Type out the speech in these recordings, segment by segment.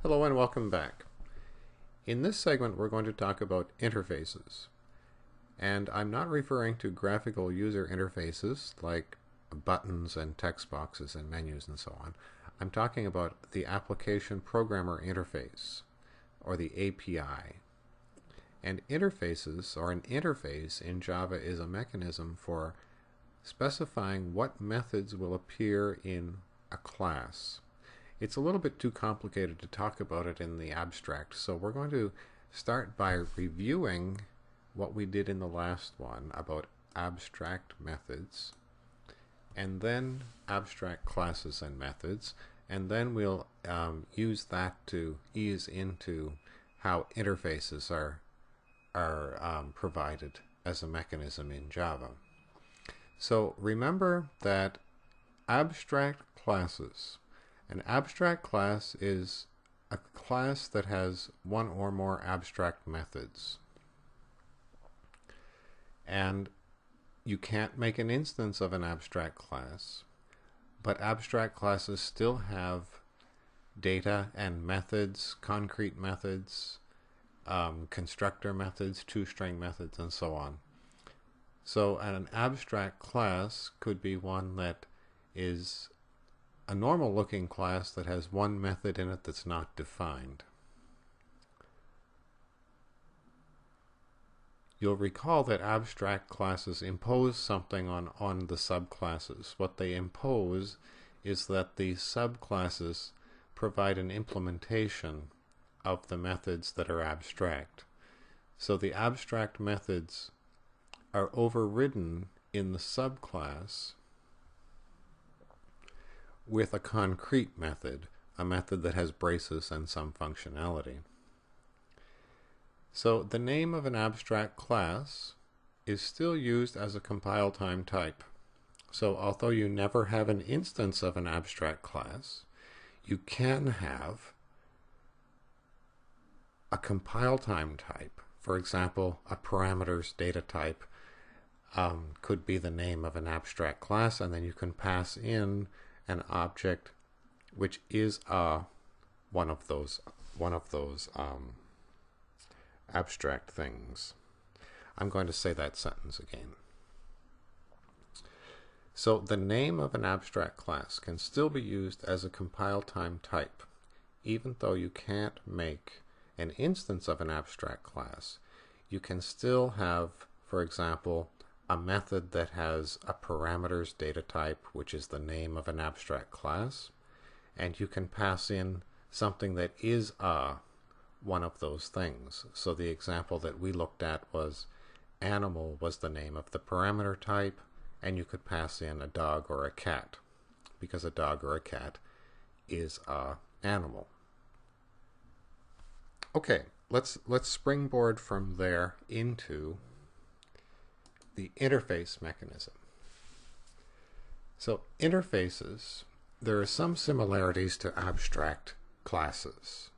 Hello and welcome back. In this segment we're going to talk about interfaces. And I'm not referring to graphical user interfaces like buttons and text boxes and menus and so on. I'm talking about the application programmer interface, or the API. And interfaces, or an interface in Java, is a mechanism for specifying what methods will appear in a class. It's a little bit too complicated to talk about it in the abstract, so we're going to start by reviewing what we did in the last one about abstract methods, and then abstract classes and methods, and then we'll use that to ease into how interfaces are provided as a mechanism in Java. So remember that abstract classes. An abstract class is a class that has one or more abstract methods. And you can't make an instance of an abstract class, but abstract classes still have data and methods, concrete methods, constructor methods, toString methods, and so on. So an abstract class could be one that is a normal looking class that has one method in it that's not defined. You'll recall that abstract classes impose something on the subclasses. What they impose is that the subclasses provide an implementation of the methods that are abstract. So the abstract methods are overridden in the subclass with a concrete method, a method that has braces and some functionality. So the name of an abstract class is still used as a compile time type. So although you never have an instance of an abstract class, you can have a compile time type. For example, a parameters data type could be the name of an abstract class, and then you can pass in an object which is one of those abstract things. I'm going to say that sentence again. So the name of an abstract class can still be used as a compile time type, even though you can't make an instance of an abstract class. You can still have, for example, a method that has a parameters data type, which is the name of an abstract class, and you can pass in something that is one of those things. So the example that we looked at was animal was the name of the parameter type, and you could pass in a dog or a cat, because a dog or a cat is a animal. Okay, let's springboard from there into the interface mechanism. So interfaces, there are some similarities to abstract classes.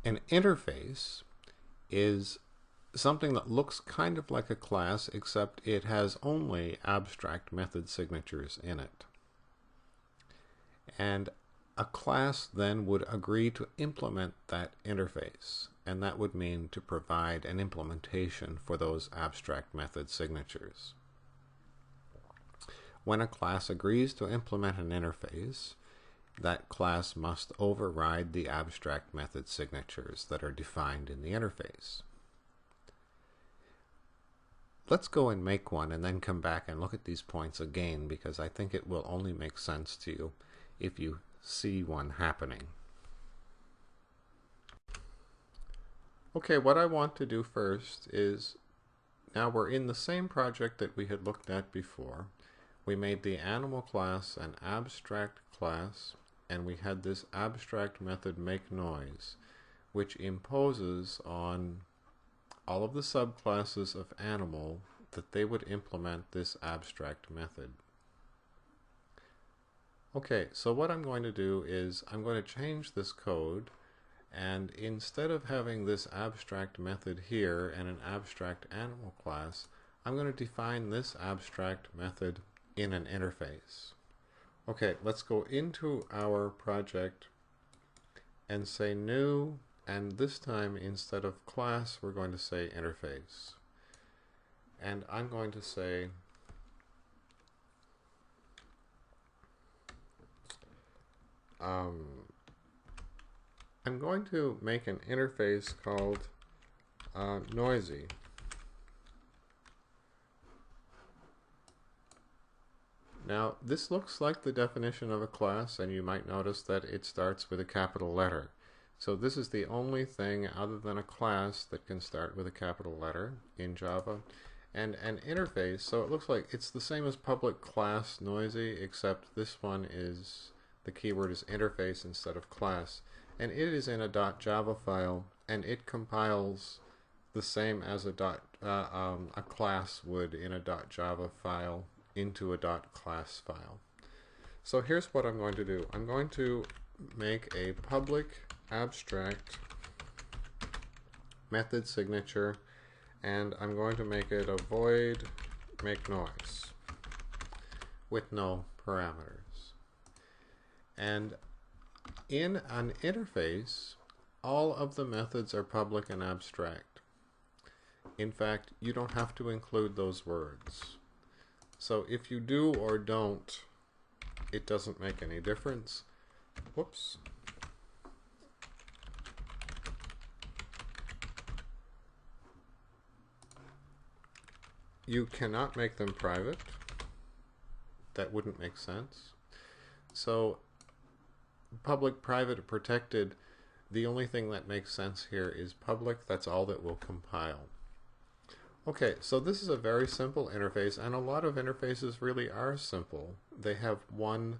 An interface is something that looks kind of like a class, except it has only abstract method signatures in it. And a class then would agree to implement that interface, and that would mean to provide an implementation for those abstract method signatures. When a class agrees to implement an interface, that class must override the abstract method signatures that are defined in the interface. Let's go and make one and then come back and look at these points again, because I think it will only make sense to you if you see one happening. Okay, what I want to do first is, now we're in the same project that we had looked at before. We made the animal class an abstract class, and we had this abstract method makeNoise, which imposes on all of the subclasses of animal that they would implement this abstract method. Okay, so what I'm going to do is I'm going to change this code, and instead of having this abstract method here and an abstract animal class, I'm going to define this abstract method in an interface. Okay, let's go into our project and say new, and this time instead of class we're going to say interface. And I'm going to say I'm going to make an interface called noisy. Now this looks like the definition of a class, and you might notice that it starts with a capital letter. So this is the only thing other than a class that can start with a capital letter in Java. And an interface, so it looks like it's the same as public class noisy, except this one is, the keyword is interface instead of class. And it is in a .java file, and it compiles the same as a class would in a .java file into a .class file. So here's what I'm going to do. I'm going to make a public abstract method signature, and I'm going to make it a void make noise with no parameters. And in an interface, all of the methods are public and abstract. In fact, you don't have to include those words. So if you do or don't, it doesn't make any difference. Whoops. You cannot make them private. That wouldn't make sense. So public, private, protected, the only thing that makes sense here is public. That's all that will compile. Okay, so this is a very simple interface, and a lot of interfaces really are simple. They have one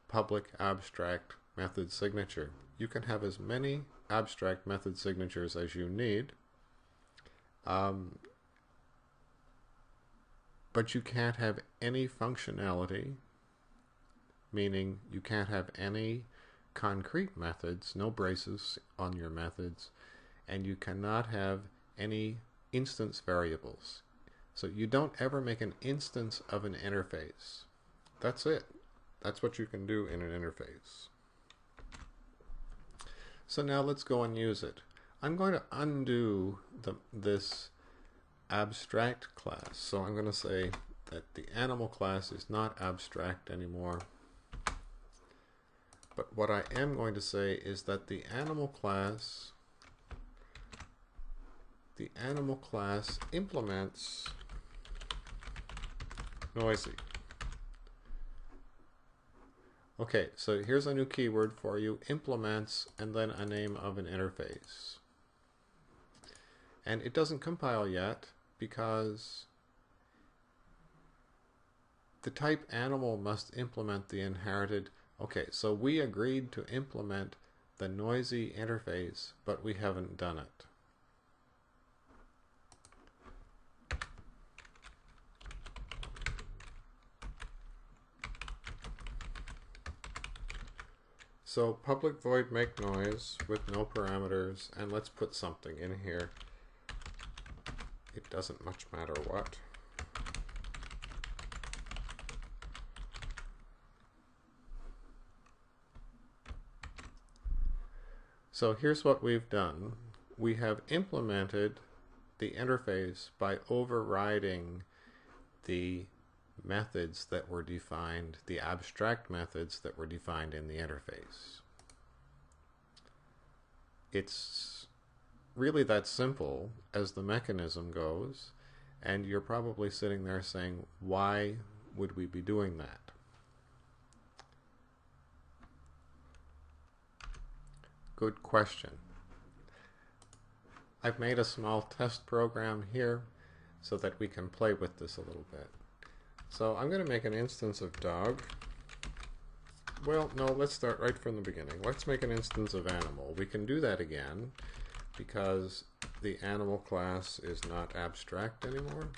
public abstract method signature. You can have as many abstract method signatures as you need, but you can't have any functionality, meaning you can't have any concrete methods, no braces on your methods, and you cannot have any instance variables. So you don't ever make an instance of an interface. That's it. That's what you can do in an interface. So now let's go and use it. I'm going to undo this abstract class. So I'm going to say that the animal class is not abstract anymore. But what I am going to say is that the animal class implements noisy. Okay, so here's a new keyword for you, implements, and then a name of an interface. And it doesn't compile yet because the type animal must implement the inherited. Okay, so we agreed to implement the noisy interface, but we haven't done it. So public void make noise with no parameters, and let's put something in here. It doesn't much matter what. So here's what we've done. We have implemented the interface by overriding the methods that were defined, the abstract methods that were defined in the interface. It's really that simple as the mechanism goes, and you're probably sitting there saying, why would we be doing that? Good question. I've made a small test program here so that we can play with this a little bit. So I'm going to make an instance of dog. Well, no, let's start right from the beginning. Let's make an instance of animal. We can do that again because the animal class is not abstract anymore.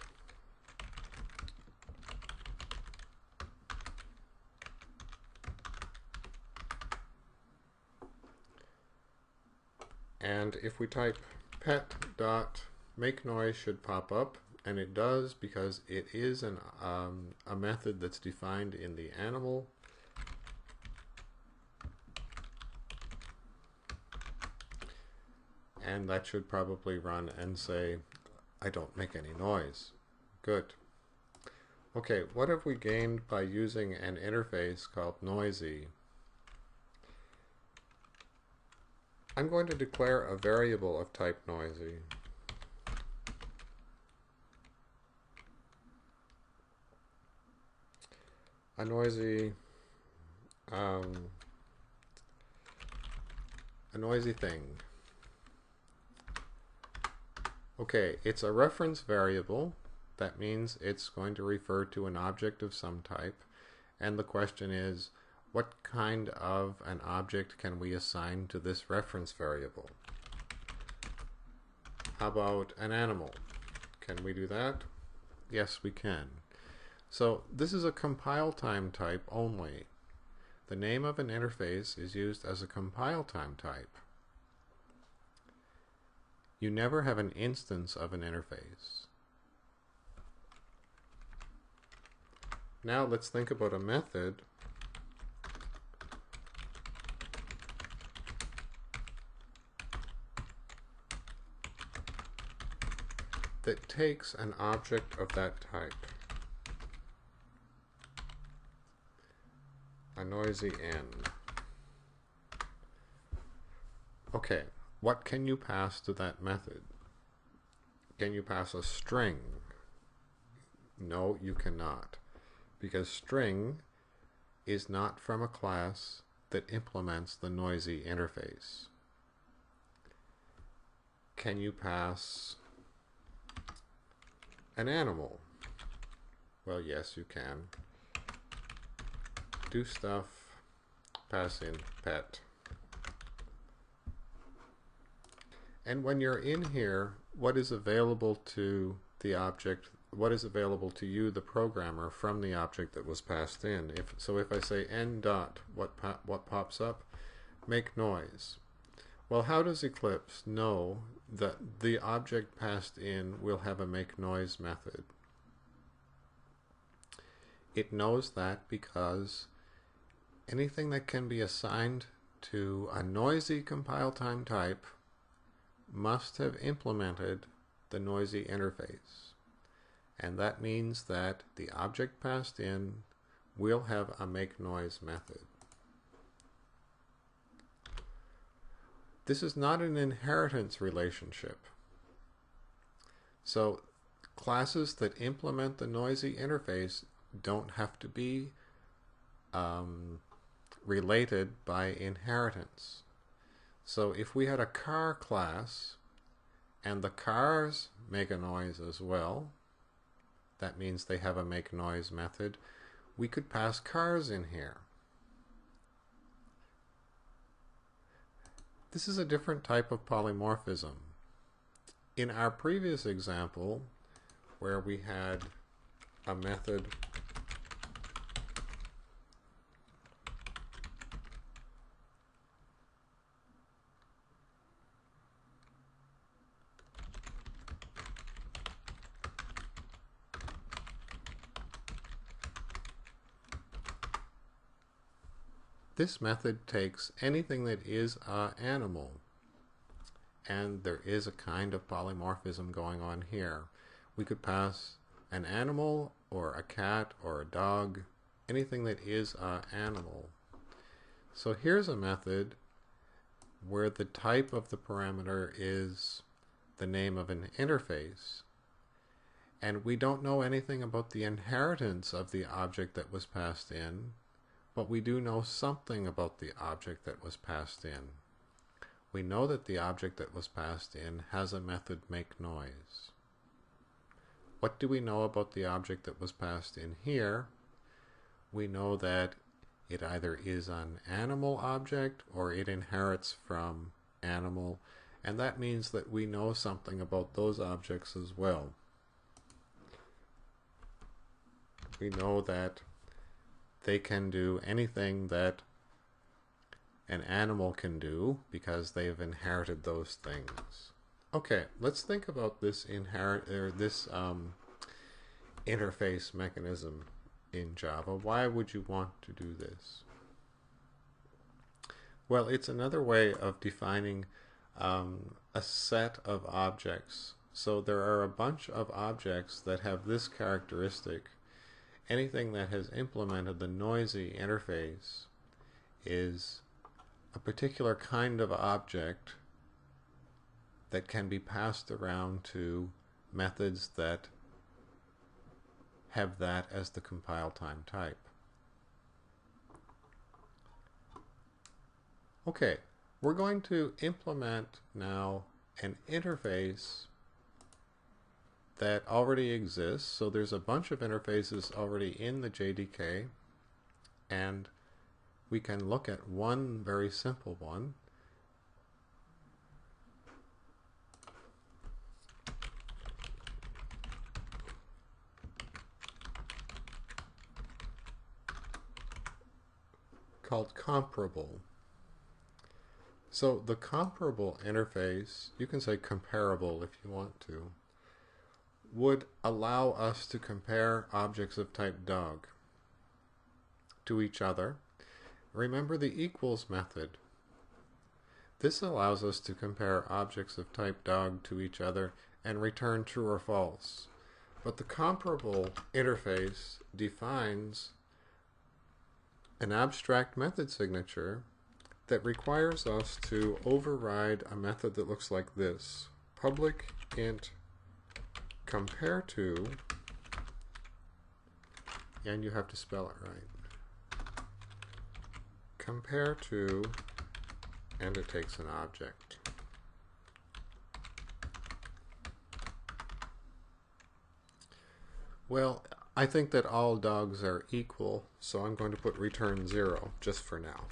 And if we type pet dot make noise should pop up, and it does because it is a method that's defined in the animal. and that should probably run and say, I don't make any noise. Good. Okay, what have we gained by using an interface called noisy? I'm going to declare a variable of type noisy. A noisy thing. Okay, it's a reference variable. That means it's going to refer to an object of some type. And the question is, what kind of an object can we assign to this reference variable? How about an animal? Can we do that? Yes, we can. So this is a compile time type only. The name of an interface is used as a compile time type. You never have an instance of an interface. Now let's think about a method that takes an object of that type. A noisy n. Okay, what can you pass to that method? Can you pass a string? No, you cannot, because string is not from a class that implements the noisy interface. Can you pass an animal? Well, yes, you can. Do stuff, pass in pet. And when you're in here, what is available to the object, what is available to you, the programmer, from the object that was passed in? If I say n dot, what pops up? Make noise. Well, how does Eclipse know that the object passed in will have a make noise method? It knows that because anything that can be assigned to a noisy compile time type must have implemented the noisy interface. And that means that the object passed in will have a make noise method. This is not an inheritance relationship. So classes that implement the noisy interface don't have to be related by inheritance. So if we had a car class and the cars make a noise as well, that means they have a make noise method, we could pass cars in here. This is a different type of polymorphism. In our previous example, where we had a method this method takes anything that is an animal, and there is a kind of polymorphism going on here. We could pass an animal or a cat or a dog, anything that is an animal. So here's a method where the type of the parameter is the name of an interface, and we don't know anything about the inheritance of the object that was passed in, but we do know something about the object that was passed in. We know that the object that was passed in has a method make noise. What do we know about the object that was passed in here? We know that it either is an animal object or it inherits from animal, and that means that we know something about those objects as well. We know that they can do anything that an animal can do because they've inherited those things. Okay, let's think about this interface mechanism in Java. Why would you want to do this? Well, it's another way of defining a set of objects. So there are a bunch of objects that have this characteristic. Anything that has implemented the noisy interface is a particular kind of object that can be passed around to methods that have that as the compile time type. Okay, we're going to implement now an interface that already exists. So there's a bunch of interfaces already in the JDK, and we can look at one very simple one. Called comparable. So the comparable interface, you can say comparable if you want to, would allow us to compare objects of type dog to each other. Remember the equals method. This allows us to compare objects of type dog to each other and return true or false. But the comparable interface defines an abstract method signature that requires us to override a method that looks like this. Public int compare to, and you have to spell it right. Compare to, and it takes an object. Well, I think that all dogs are equal, so I'm going to put return 0 just for now.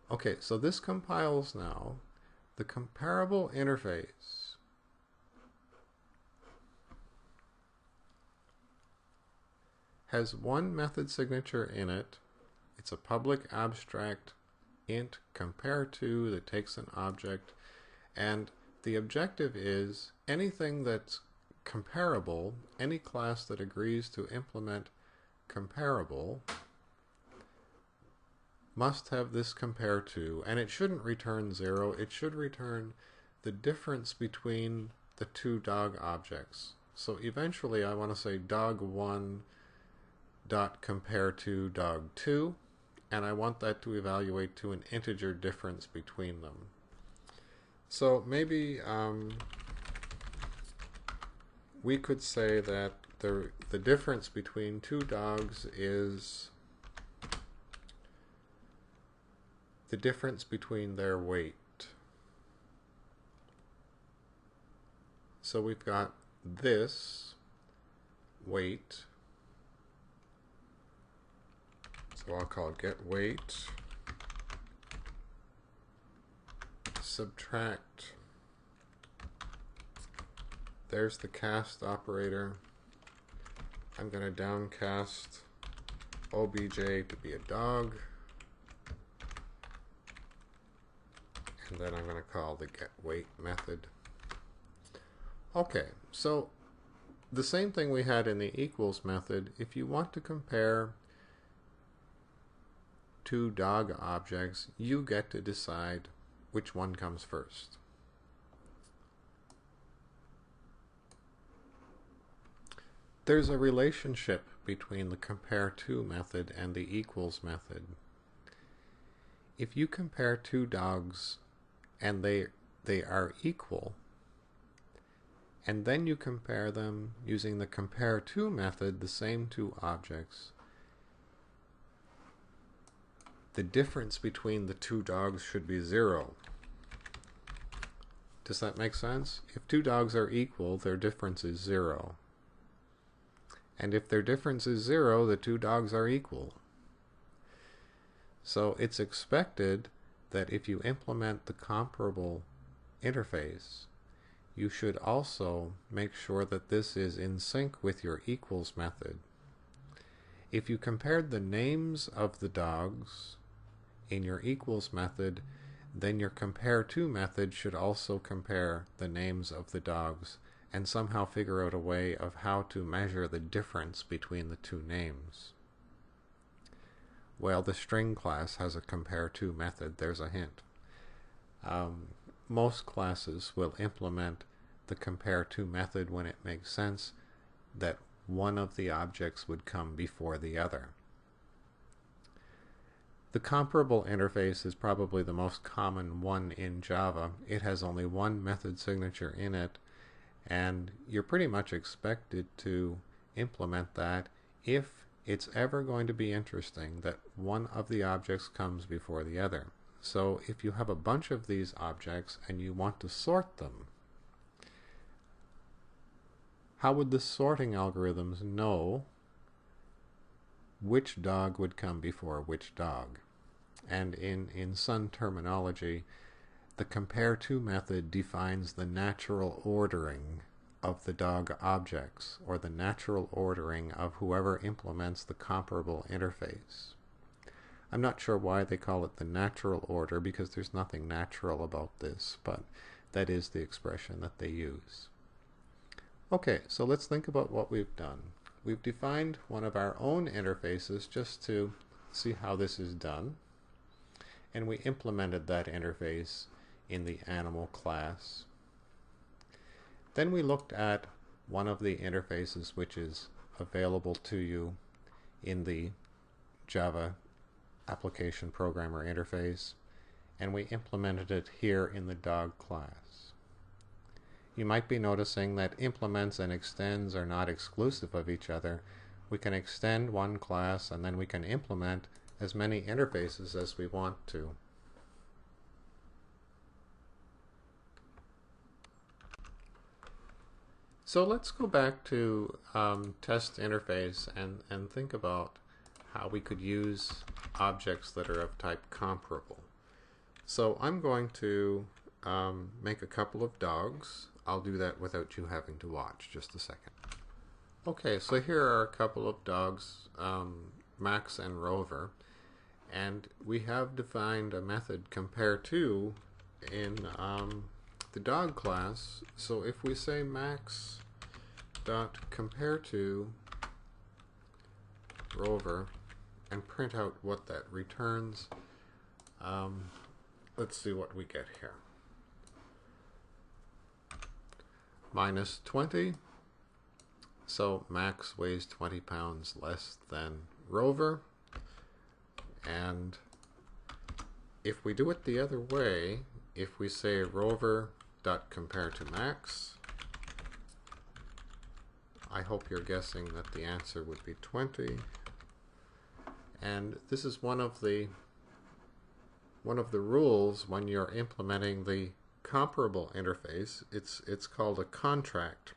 Okay, so this compiles now. The comparable interface has one method signature in it. It's a public abstract int compare to that takes an object, and the objective is anything that's comparable, any class that agrees to implement comparable must have this compare to, and it shouldn't return 0, it should return the difference between the two dog objects. So eventually I want to say dog1 dot compare to dog2, and I want that to evaluate to an integer difference between them. So maybe we could say that the difference between two dogs is the difference between their weight. So we've got this weight, so I'll call it get weight, subtract, there's the cast operator. I'm going to downcast obj to be a dog, and then I'm going to call the getWeight method. Okay, so the same thing we had in the equals method. If you want to compare two dog objects, you get to decide which one comes first. There's a relationship between the compare to method and the equals method. If you compare two dogs and they are equal, and then you compare them using the compare to method, the same two objects, the difference between the two dogs should be 0. Does that make sense? If two dogs are equal, their difference is 0. And if their difference is 0, the two dogs are equal. So it's expected that if you implement the comparable interface, you should also make sure that this is in sync with your equals method. If you compared the names of the dogs in your equals method, then your compare to method should also compare the names of the dogs and somehow figure out a way of how to measure the difference between the two names. Well, the string class has a compare to method. There's a hint. Most classes will implement the compare to method when it makes sense that one of the objects would come before the other. The comparable interface is probably the most common one in Java. It has only one method signature in it, and you're pretty much expected to implement that if it's ever going to be interesting that one of the objects comes before the other. So if you have a bunch of these objects and you want to sort them, how would the sorting algorithms know which dog would come before which dog? And in Sun terminology, the compare to method defines the natural ordering of the dog objects, or the natural ordering of whoever implements the comparable interface. I'm not sure why they call it the natural order, because there's nothing natural about this, but that is the expression that they use. Okay, so let's think about what we've done. We've defined one of our own interfaces just to see how this is done, and we implemented that interface in the animal class. Then we looked at one of the interfaces which is available to you in the Java application programmer interface, and we implemented it here in the dog class. You might be noticing that implements and extends are not exclusive of each other. We can extend one class and then we can implement as many interfaces as we want to. So let's go back to test interface and think about how we could use objects that are of type comparable. So I'm going to make a couple of dogs. I'll do that without you having to watch. Just a second. Okay, so here are a couple of dogs, Max and Rover, and we have defined a method compare to in the dog class. So if we say max dot compare to Rover and print out what that returns, let's see what we get here. Minus 20, so Max weighs 20 pounds less than Rover, and if we do it the other way, if we say Rover dot compare to Max, I hope you're guessing that the answer would be 20, and this is one of the rules when you're implementing the comparable interface. It's called a contract.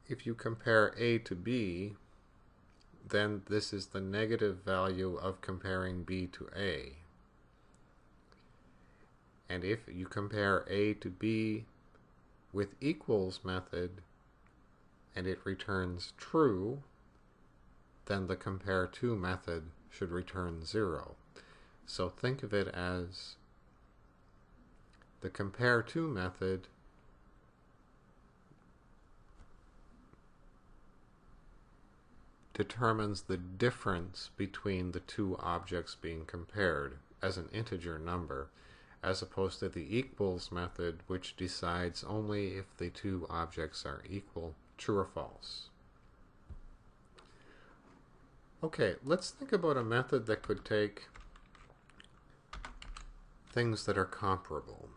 If you compare A to B, then this is the negative value of comparing B to A. And if you compare A to B with equals method and it returns true, then the compare to method should return 0. So think of it as the compare to method determines the difference between the two objects being compared as an integer number, as opposed to the equals method, which decides only if the two objects are equal, true or false. Okay, let's think about a method that could take things that are comparable.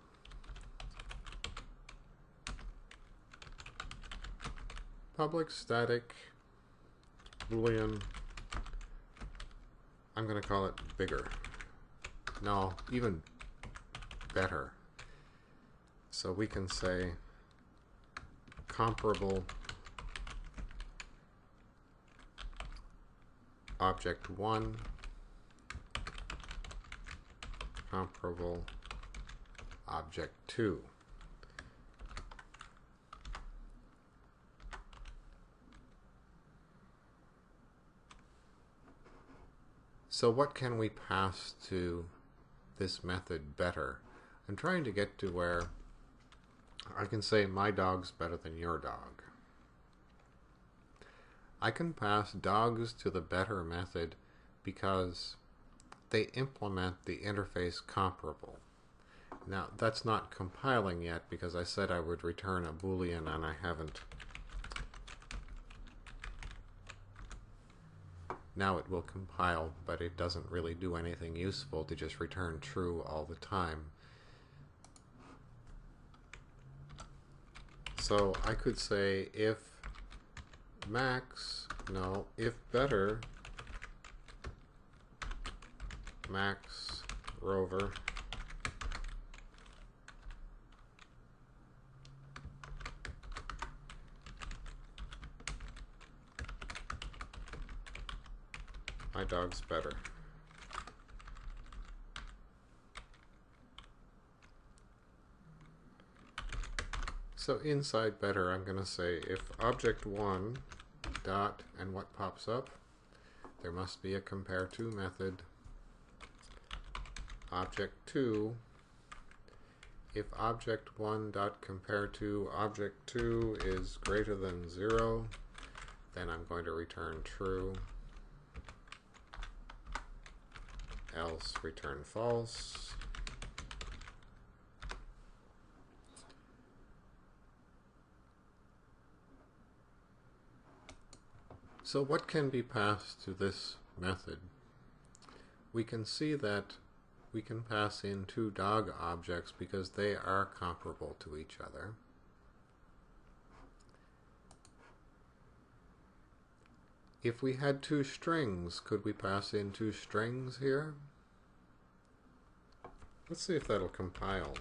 Public static Boolean, I'm going to call it bigger. No, even better. So we can say comparable object 1, comparable object 2. So what can we pass to this method better? I'm trying to get to where I can say my dog's better than your dog. I can pass dogs to the better method because they implement the interface comparable. Now, that's not compiling yet because I said I would return a Boolean and I haven't. Now it will compile, but it doesn't really do anything useful to just return true all the time. So I could say if better, Max Rover my dog's better. So inside better, I'm going to say if object1 dot, and what pops up? There must be a compare2 method. Object2, if object1 dot compare2 object2 is greater than 0, then I'm going to return true. Else return false. So what can be passed to this method? We can see that we can pass in two dog objects because they are comparable to each other. If we had two strings, could we pass in two strings here? Let's see if that'll compile.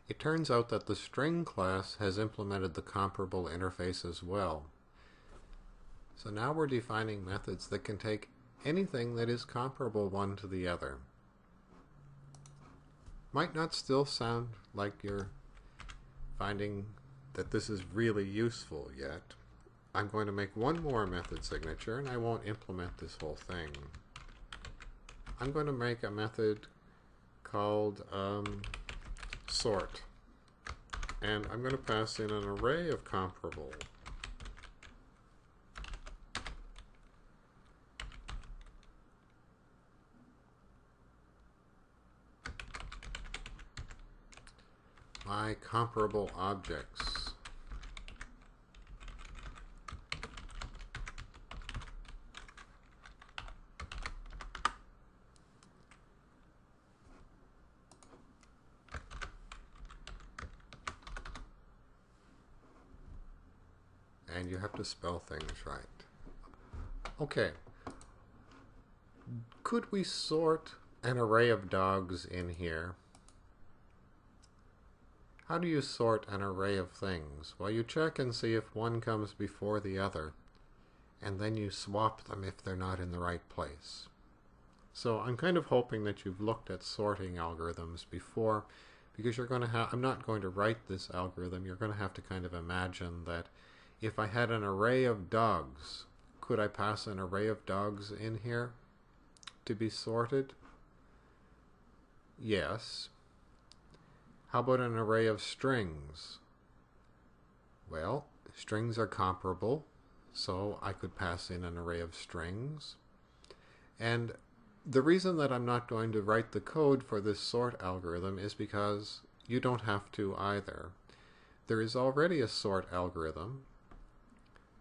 It turns out that the string class has implemented the comparable interface as well. So now we're defining methods that can take anything that is comparable one to the other. Might not still sound like you're finding that this is really useful yet. I'm going to make one more method signature and I won't implement this whole thing. I'm going to make a method called sort, and I'm going to pass in an array of comparable. My comparable objects. And you have to spell things right. Okay. Could we sort an array of dogs in here? How do you sort an array of things? Well, you check and see if one comes before the other, and then you swap them if they're not in the right place. So I'm kind of hoping that you've looked at sorting algorithms before, because you're going to have, I'm not going to write this algorithm, you're going to have to kind of imagine that if I had an array of dogs, could I pass an array of dogs in here to be sorted? Yes. How about an array of strings? Well, strings are comparable, so I could pass in an array of strings. And the reason that I'm not going to write the code for this sort algorithm is because you don't have to either. There is already a sort algorithm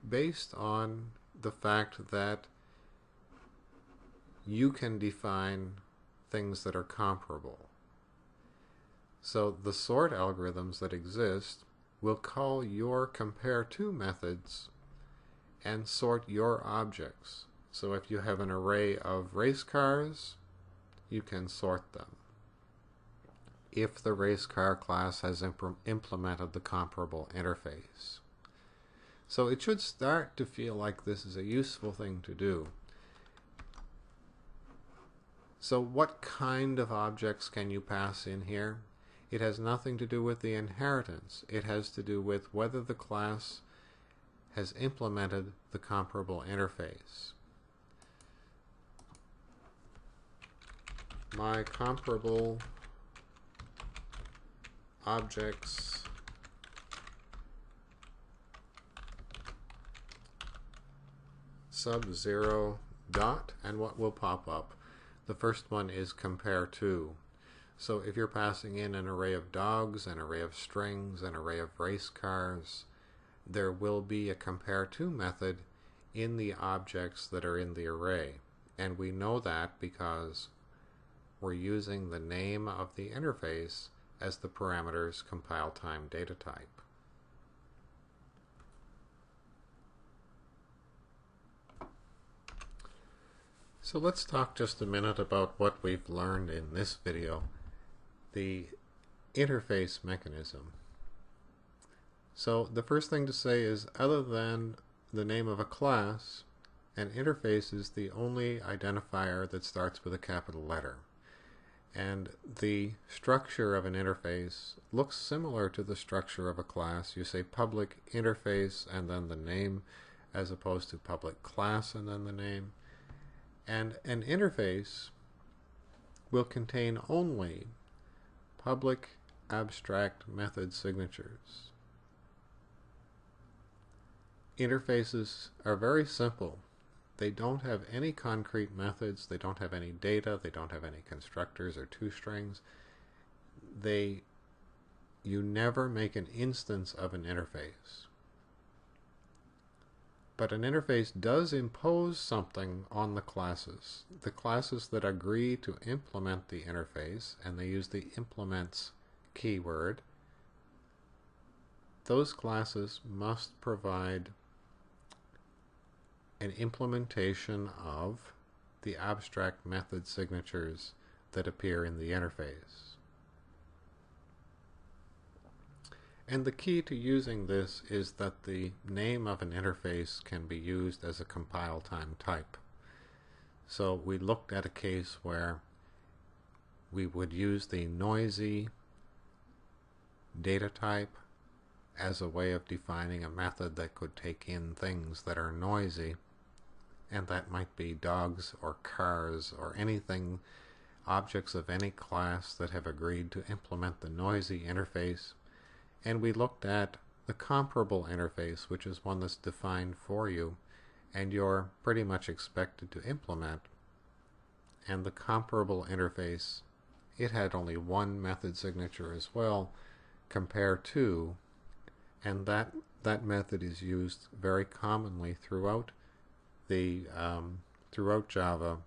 based on the fact that you can define things that are comparable. So the sort algorithms that exist will call your compare2 methods and sort your objects. So if you have an array of race cars, you can sort them if the race car class has implemented the comparable interface. So it should start to feel like this is a useful thing to do. So what kind of objects can you pass in here? It has nothing to do with the inheritance. It has to do with whether the class has implemented the comparable interface. My comparable objects sub 0 dot, and what will pop up? The first one is compare to. So if you're passing in an array of dogs, an array of strings, an array of race cars, there will be a compare to method in the objects that are in the array. And we know that because we're using the name of the interface as the parameter's compile time data type. So let's talk just a minute about what we've learned in this video, the interface mechanism. So the first thing to say is, other than the name of a class, an interface is the only identifier that starts with a capital letter. And the structure of an interface looks similar to the structure of a class. You say public interface and then the name, as opposed to public class and then the name. And an interface will contain only public abstract method signatures. Interfaces are very simple. They don't have any concrete methods, they don't have any data, they don't have any constructors or toStrings. You never make an instance of an interface. But an interface does impose something on the classes. The classes that agree to implement the interface, and they use the implements keyword, those classes must provide an implementation of the abstract method signatures that appear in the interface. And the key to using this is that the name of an interface can be used as a compile time type. So we looked at a case where we would use the noisy data type as a way of defining a method that could take in things that are noisy, and that might be dogs or cars or anything, objects of any class that have agreed to implement the noisy interface. And we looked at the comparable interface, which is one that's defined for you and you're pretty much expected to implement. And the comparable interface, it had only one method signature as well, compare to, and that method is used very commonly throughout throughout Java,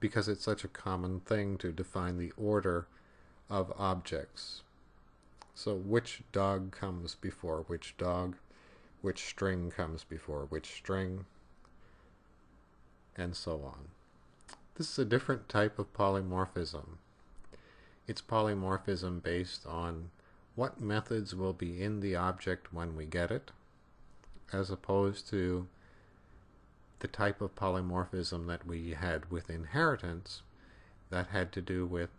because it's such a common thing to define the order of objects. So which dog comes before which dog, which string comes before which string, and so on. This is a different type of polymorphism. It's polymorphism based on what methods will be in the object when we get it, as opposed to the type of polymorphism that we had with inheritance that had to do with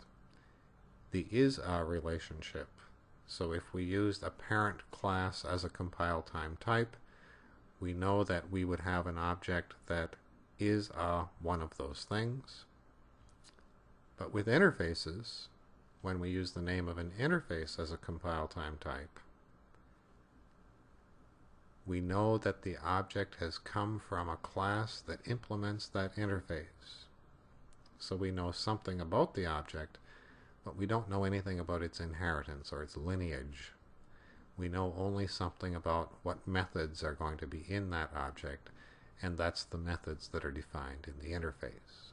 the is-a relationship. So if we used a parent class as a compile time type, we know that we would have an object that is one of those things. But with interfaces, when we use the name of an interface as a compile time type, we know that the object has come from a class that implements that interface. So we know something about the object, but we don't know anything about its inheritance or its lineage. We know only something about what methods are going to be in that object, and that's the methods that are defined in the interface.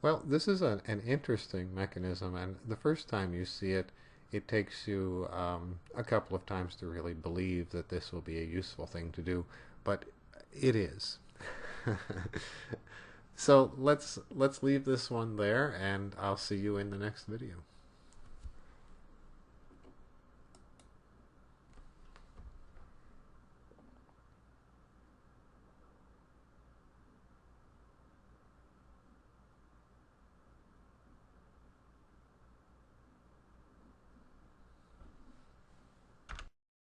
Well, this is an interesting mechanism, and the first time you see it, it takes you a couple of times to really believe that this will be a useful thing to do, but it is. So let's leave this one there, and I'll see you in the next video.